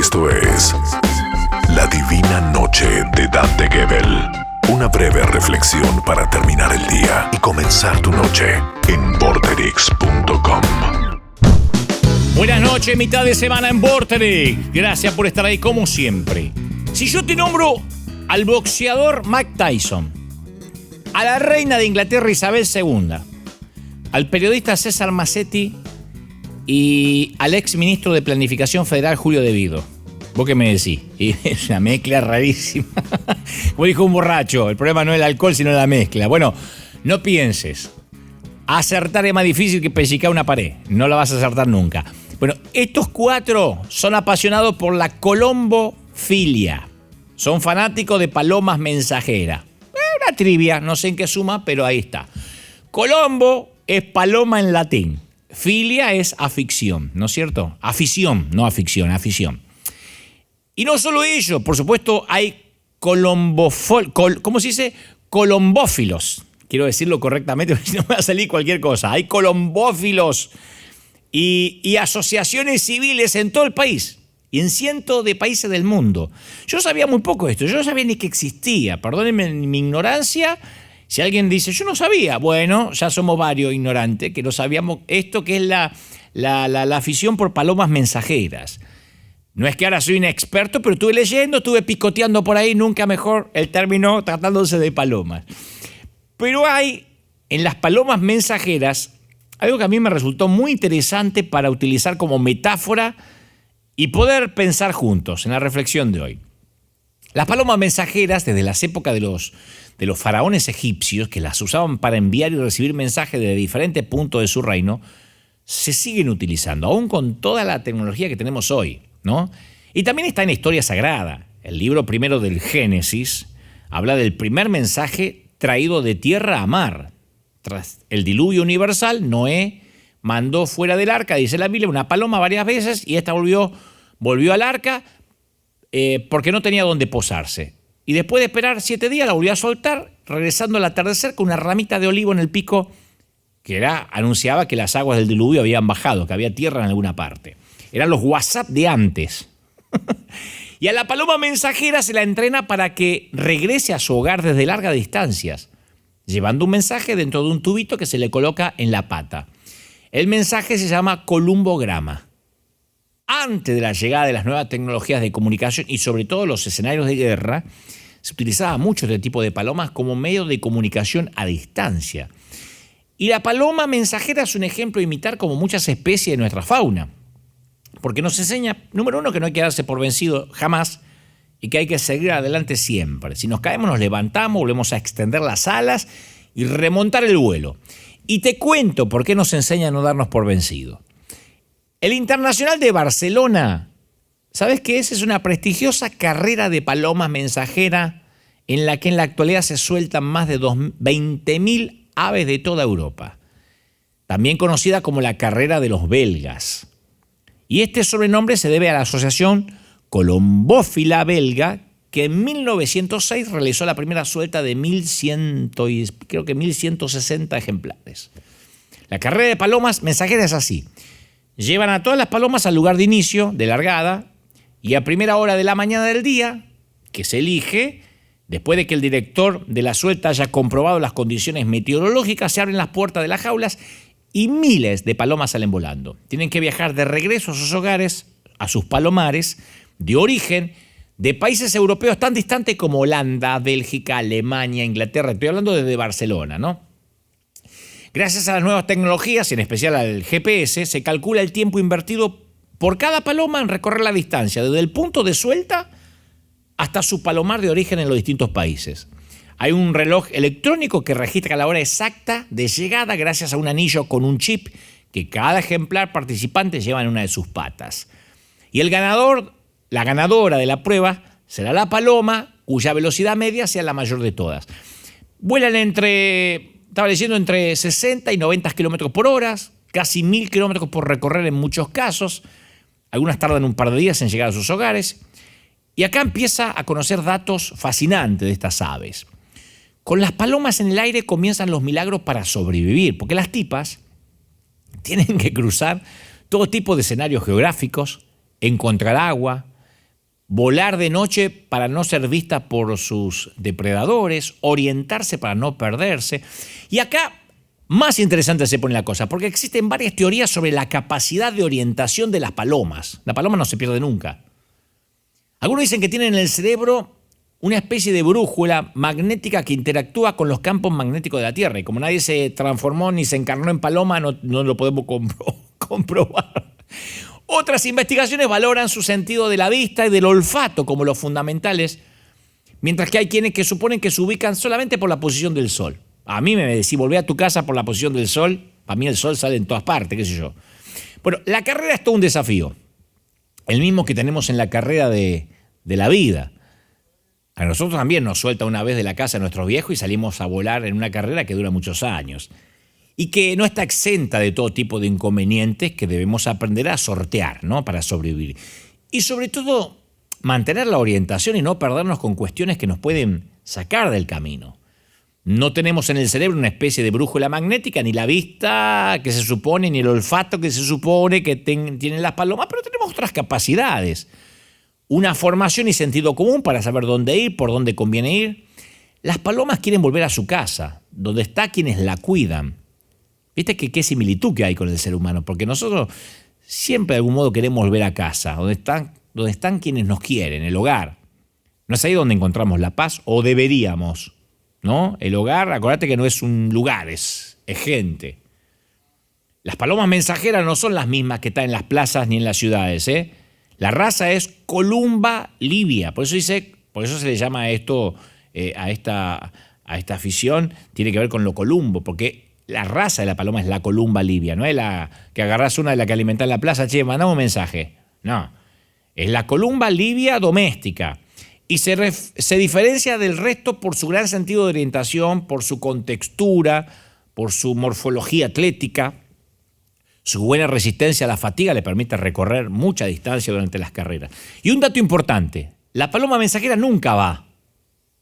Esto es La Divina Noche de Dante Gebel. Una breve reflexión para terminar el día y comenzar tu noche en Vorterix.com. Buenas noches, mitad de semana en Vorterix. Gracias por estar ahí como siempre. Si yo te nombro al boxeador Mike Tyson, a la reina de Inglaterra Isabel II, al periodista César Massetti y al ex ministro de Planificación Federal Julio De Vido, ¿vos qué me decís? Y es una mezcla rarísima. Como dijo un borracho, el problema no es el alcohol, sino la mezcla. Bueno, no pienses. Acertar es más difícil que pellizcar una pared. No la vas a acertar nunca. Bueno, estos cuatro son apasionados por la colombofilia. Son fanáticos de palomas mensajeras. Una trivia, no sé en qué suma, pero ahí está. Colombo es paloma en latín. Filia es afición, ¿no es cierto? Afición, no aficción, afición. Y no solo ello, por supuesto, hay ¿cómo se dice? Colombófilos. Quiero decirlo correctamente, porque si no me va a salir cualquier cosa. Hay colombófilos y asociaciones civiles en todo el país y en cientos de países del mundo. Yo sabía muy poco de esto, yo no sabía ni que existía. Perdónenme mi ignorancia. Si alguien dice, yo no sabía, bueno, ya somos varios ignorantes que no sabíamos esto que es la afición por palomas mensajeras. No es que ahora soy un experto, pero estuve leyendo, estuve picoteando por ahí, nunca mejor el término tratándose de palomas. Pero hay en las palomas mensajeras algo que a mí me resultó muy interesante para utilizar como metáfora y poder pensar juntos en la reflexión de hoy. Las palomas mensajeras, desde las épocas de los faraones egipcios, que las usaban para enviar y recibir mensajes de diferentes puntos de su reino, se siguen utilizando, aún con toda la tecnología que tenemos hoy, ¿no? Y también está en la historia sagrada. El libro primero del Génesis habla del primer mensaje traído de tierra a mar. Tras el diluvio universal, Noé mandó fuera del arca, dice la Biblia, una paloma varias veces y esta volvió al arca porque no tenía dónde posarse. Y después de esperar 7 días la volvió a soltar, regresando al atardecer con una ramita de olivo en el pico que anunciaba que las aguas del diluvio habían bajado, que había tierra en alguna parte. Eran los WhatsApp de antes. Y a la paloma mensajera se la entrena para que regrese a su hogar desde largas distancias, llevando un mensaje dentro de un tubito que se le coloca en la pata. El mensaje se llama columbograma. Antes de la llegada de las nuevas tecnologías de comunicación y sobre todo los escenarios de guerra, se utilizaba mucho este tipo de palomas como medio de comunicación a distancia. Y la paloma mensajera es un ejemplo de imitar como muchas especies de nuestra fauna, porque nos enseña, número uno, que no hay que darse por vencido jamás y que hay que seguir adelante siempre. Si nos caemos, nos levantamos, volvemos a extender las alas y remontar el vuelo. Y te cuento por qué nos enseña a no darnos por vencido. El Internacional de Barcelona, ¿sabes qué es? Es una prestigiosa carrera de palomas mensajeras en la que en la actualidad se sueltan más de 20.000 aves de toda Europa. También conocida como la carrera de los belgas. Y este sobrenombre se debe a la Asociación Colombófila Belga, que en 1906 realizó la primera suelta de 1.160 ejemplares. La carrera de palomas mensajeras es así. Llevan a todas las palomas al lugar de inicio, de largada, y a primera hora de la mañana del día, que se elige, después de que el director de la suelta haya comprobado las condiciones meteorológicas, se abren las puertas de las jaulas y miles de palomas salen volando. Tienen que viajar de regreso a sus hogares, a sus palomares, de origen, de países europeos tan distantes como Holanda, Bélgica, Alemania, Inglaterra. Estoy hablando desde Barcelona, ¿no? Gracias a las nuevas tecnologías, y en especial al GPS, se calcula el tiempo invertido por cada paloma en recorrer la distancia, desde el punto de suelta hasta su palomar de origen en los distintos países. Hay un reloj electrónico que registra la hora exacta de llegada gracias a un anillo con un chip que cada ejemplar participante lleva en una de sus patas. Y el ganador, la ganadora de la prueba, será la paloma cuya velocidad media sea la mayor de todas. Vuelan estaba leyendo, entre 60 y 90 kilómetros por hora, casi 1.000 kilómetros por recorrer en muchos casos. Algunas tardan un par de días en llegar a sus hogares. Y acá empieza a conocer datos fascinantes de estas aves. Con las palomas en el aire comienzan los milagros para sobrevivir, porque las tipas tienen que cruzar todo tipo de escenarios geográficos, encontrar agua, volar de noche para no ser vista por sus depredadores, orientarse para no perderse. Y acá más interesante se pone la cosa, porque existen varias teorías sobre la capacidad de orientación de las palomas. La paloma no se pierde nunca. Algunos dicen que tienen en el cerebro una especie de brújula magnética que interactúa con los campos magnéticos de la Tierra. Y como nadie se transformó ni se encarnó en paloma, no lo podemos comprobar. Otras investigaciones valoran su sentido de la vista y del olfato como los fundamentales, mientras que hay quienes que suponen que se ubican solamente por la posición del sol. A mí me decís, volvé a tu casa por la posición del sol, para mí el sol sale en todas partes, qué sé yo. Bueno, la carrera es todo un desafío, el mismo que tenemos en la carrera de la vida. A nosotros también nos suelta una vez de la casa nuestros viejos y salimos a volar en una carrera que dura muchos años y que no está exenta de todo tipo de inconvenientes que debemos aprender a sortear, ¿no? Para sobrevivir. Y sobre todo, mantener la orientación y no perdernos con cuestiones que nos pueden sacar del camino. No tenemos en el cerebro una especie de brújula magnética, ni la vista que se supone, ni el olfato que se supone que tienen las palomas, pero tenemos otras capacidades. Una formación y sentido común para saber dónde ir, por dónde conviene ir. Las palomas quieren volver a su casa, donde está quienes la cuidan. ¿Viste qué similitud que hay con el ser humano? Porque nosotros siempre de algún modo queremos volver a casa, donde están quienes nos quieren, el hogar. No es ahí donde encontramos la paz, o deberíamos, ¿no? El hogar, acordate que no es un lugar, es gente. Las palomas mensajeras no son las mismas que están en las plazas ni en las ciudades, ¿eh? La raza es Columba libia, por eso se le llama esto, a esta afición, tiene que ver con lo columbo, porque la raza de la paloma es la Columba libia, no es la que agarrás una de la que alimentás en la plaza, che, mandame un mensaje. No, es la Columba libia doméstica y se diferencia del resto por su gran sentido de orientación, por su contextura, por su morfología atlética. Su buena resistencia a la fatiga le permite recorrer mucha distancia durante las carreras. Y un dato importante, la paloma mensajera nunca va.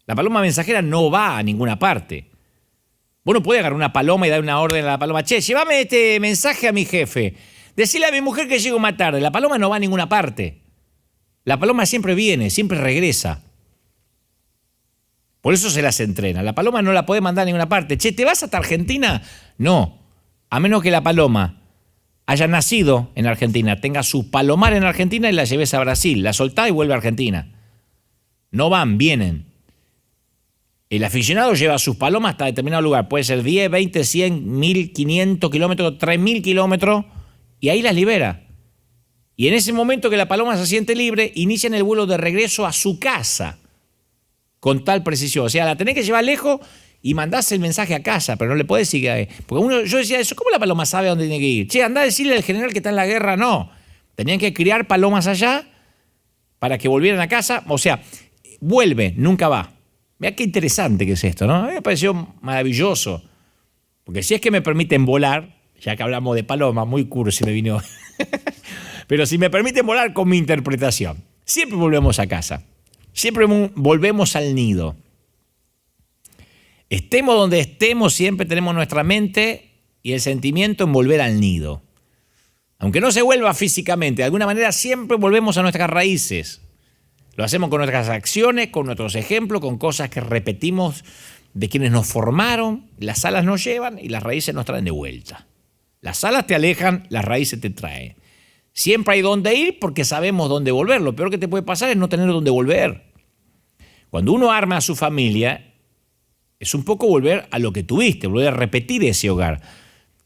La paloma mensajera no va a ninguna parte. Vos no podés agarrar una paloma y dar una orden a la paloma, che, llévame este mensaje a mi jefe, decirle a mi mujer que llego más tarde. La paloma no va a ninguna parte. La paloma siempre viene, siempre regresa. Por eso se las entrena. La paloma no la podés mandar a ninguna parte. Che, ¿te vas hasta Argentina? No, a menos que la paloma haya nacido en Argentina, tenga su palomar en Argentina y la lleves a Brasil, la soltás y vuelve a Argentina. No van, vienen. El aficionado lleva sus palomas hasta determinado lugar, puede ser 10, 20, 100, 1500 kilómetros, 3000 kilómetros, y ahí las libera. Y en ese momento que la paloma se siente libre, inician el vuelo de regreso a su casa, con tal precisión. O sea, la tenés que llevar lejos y mandás el mensaje a casa, pero no le podés decir. Porque yo decía eso, ¿cómo la paloma sabe a dónde tiene que ir? Che, andá a decirle al general que está en la guerra. No, tenían que criar palomas allá para que volvieran a casa. O sea, vuelve, nunca va. Mirá qué interesante que es esto, ¿no? A mí me pareció maravilloso. Porque si es que me permiten volar, ya que hablamos de paloma, muy cursi me vino. Pero si me permiten volar con mi interpretación, siempre volvemos a casa. Siempre volvemos al nido. Estemos donde estemos, siempre tenemos nuestra mente y el sentimiento en volver al nido. Aunque no se vuelva físicamente, de alguna manera siempre volvemos a nuestras raíces. Lo hacemos con nuestras acciones, con nuestros ejemplos, con cosas que repetimos de quienes nos formaron. Las alas nos llevan y las raíces nos traen de vuelta. Las alas te alejan, las raíces te traen. Siempre hay dónde ir porque sabemos dónde volver. Lo peor que te puede pasar es no tener dónde volver. Cuando uno arma a su familia, es un poco volver a lo que tuviste, volver a repetir ese hogar.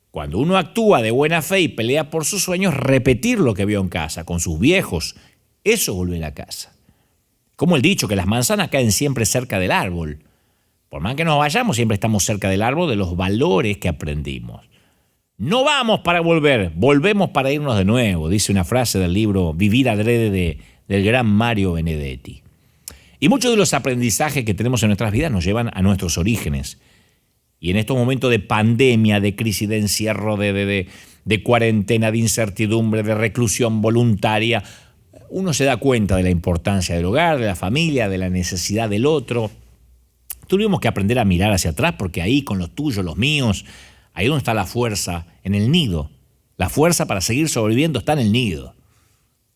Cuando uno actúa de buena fe y pelea por sus sueños, repetir lo que vio en casa, con sus viejos. Eso es volver a casa. Como el dicho, que las manzanas caen siempre cerca del árbol. Por más que nos vayamos, siempre estamos cerca del árbol de los valores que aprendimos. No vamos para volver, volvemos para irnos de nuevo, dice una frase del libro Vivir Adrede del gran Mario Benedetti. Y muchos de los aprendizajes que tenemos en nuestras vidas nos llevan a nuestros orígenes. Y en estos momentos de pandemia, de crisis, de encierro, de cuarentena, de incertidumbre, de reclusión voluntaria, uno se da cuenta de la importancia del hogar, de la familia, de la necesidad del otro. Tuvimos que aprender a mirar hacia atrás porque ahí con los tuyos, los míos, ahí donde está la fuerza, en el nido. La fuerza para seguir sobreviviendo está en el nido.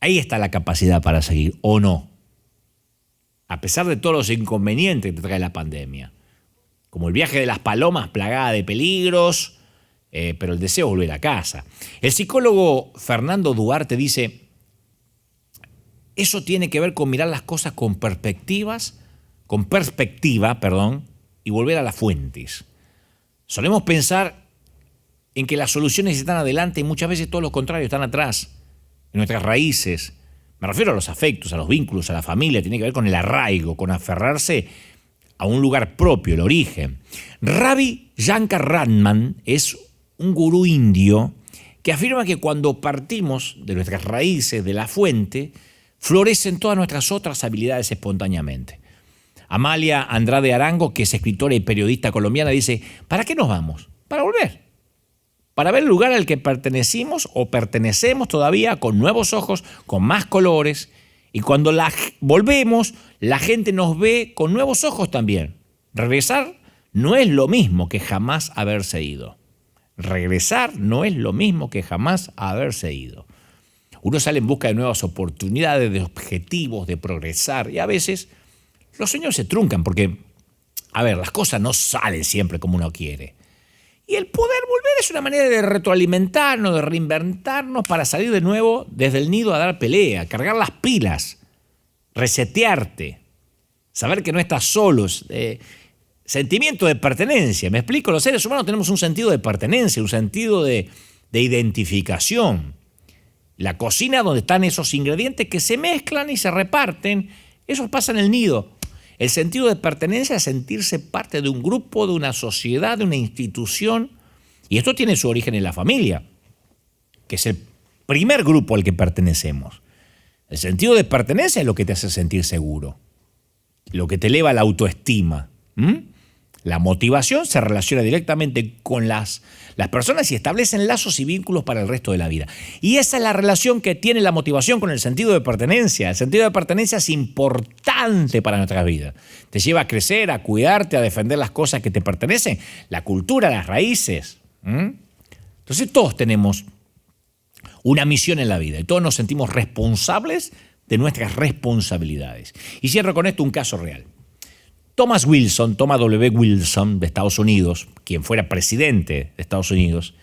Ahí está la capacidad para seguir, ¿o no? a pesar de todos los inconvenientes que te trae la pandemia. Como el viaje de las palomas plagada de peligros, pero el deseo de volver a casa. El psicólogo Fernando Duarte dice, eso tiene que ver con mirar las cosas con perspectiva, y volver a las fuentes. Solemos pensar en que las soluciones están adelante y muchas veces todo lo contrario, están atrás, en nuestras raíces. Me refiero a los afectos, a los vínculos, a la familia, tiene que ver con el arraigo, con aferrarse a un lugar propio, el origen. Ravi Shankar Ratnam es un gurú indio que afirma que cuando partimos de nuestras raíces, de la fuente, florecen todas nuestras otras habilidades espontáneamente. Amalia Andrade Arango, que es escritora y periodista colombiana, dice, ¿para qué nos vamos? Para volver. Para ver el lugar al que pertenecimos o pertenecemos todavía con nuevos ojos, con más colores. Y cuando volvemos, la gente nos ve con nuevos ojos también. Regresar no es lo mismo que jamás haberse ido. Regresar no es lo mismo que jamás haberse ido. Uno sale en busca de nuevas oportunidades, de objetivos, de progresar. Y a veces los sueños se truncan porque, las cosas no salen siempre como uno quiere. Y el poder volver es una manera de retroalimentarnos, de reinventarnos para salir de nuevo desde el nido a dar pelea, cargar las pilas, resetearte, saber que no estás solo, sentimiento de pertenencia. ¿Me explico? Los seres humanos tenemos un sentido de pertenencia, un sentido de identificación. La cocina donde están esos ingredientes que se mezclan y se reparten, eso pasa en el nido. El sentido de pertenencia es sentirse parte de un grupo, de una sociedad, de una institución. Y esto tiene su origen en la familia, que es el primer grupo al que pertenecemos. El sentido de pertenencia es lo que te hace sentir seguro, lo que te eleva la autoestima. La motivación se relaciona directamente con las personas y establecen lazos y vínculos para el resto de la vida. Y esa es la relación que tiene la motivación con el sentido de pertenencia. El sentido de pertenencia es importante para nuestra vida. Te lleva a crecer, a cuidarte, a defender las cosas que te pertenecen, la cultura, las raíces. Entonces todos tenemos una misión en la vida y todos nos sentimos responsables de nuestras responsabilidades. Y cierro con esto un caso real. Thomas W. Wilson de Estados Unidos, quien fuera presidente de Estados Unidos,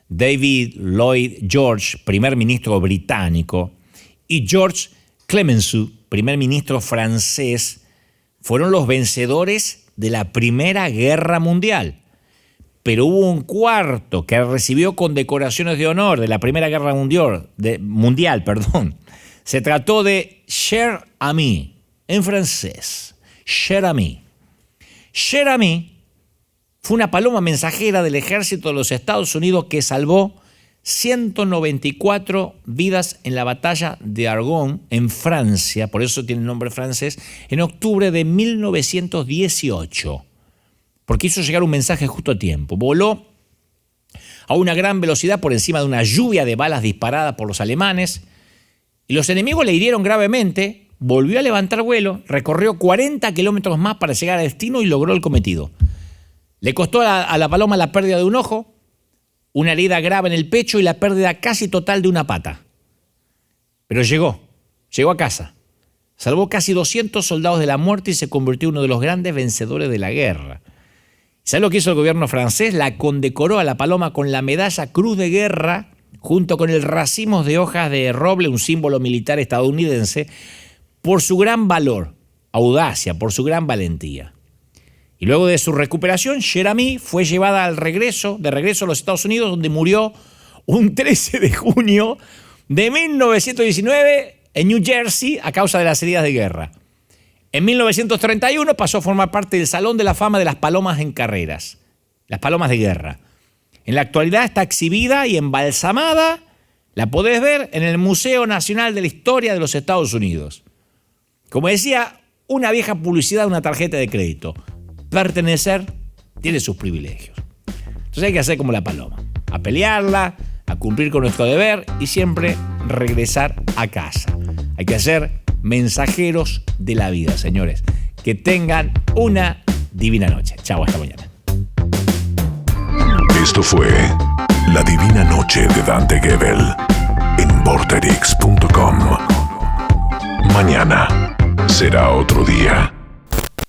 David Lloyd George, primer ministro británico, y George Clemenceau, primer ministro francés, fueron los vencedores de la Primera Guerra Mundial. Pero hubo un cuarto que recibió condecoraciones de honor de la Primera Guerra Mundial. Se trató de Cher Ami, en francés. Cher Ami. Cher Ami fue una paloma mensajera del ejército de los Estados Unidos que salvó 194 vidas en la batalla de Argonne en Francia, por eso tiene el nombre francés, en octubre de 1918, porque hizo llegar un mensaje justo a tiempo. Voló a una gran velocidad por encima de una lluvia de balas disparadas por los alemanes y los enemigos le hirieron gravemente. Volvió a levantar vuelo, recorrió 40 kilómetros más para llegar al destino y logró el cometido. Le costó a la paloma la pérdida de un ojo, una herida grave en el pecho y la pérdida casi total de una pata. Pero llegó a casa. Salvó casi 200 soldados de la muerte y se convirtió en uno de los grandes vencedores de la guerra. ¿Sabe lo que hizo el gobierno francés? La condecoró a la paloma con la medalla Cruz de Guerra, junto con el racimo de hojas de roble, un símbolo militar estadounidense, por su gran valor, audacia, por su gran valentía. Y luego de su recuperación, Cher Ami fue llevada de regreso a los Estados Unidos, donde murió un 13 de junio de 1919 en New Jersey a causa de las heridas de guerra. En 1931 pasó a formar parte del Salón de la Fama de las Palomas en Carreras, las palomas de guerra. En la actualidad está exhibida y embalsamada, la podés ver en el Museo Nacional de la Historia de los Estados Unidos. Como decía una vieja publicidad de una tarjeta de crédito, pertenecer tiene sus privilegios. Entonces hay que hacer como la paloma, a pelearla, a cumplir con nuestro deber y siempre regresar a casa. Hay que ser mensajeros de la vida, señores. Que tengan una divina noche. Chao, hasta mañana. Esto fue La Divina Noche de Dante Gebel en vorterix.com. Mañana será otro día.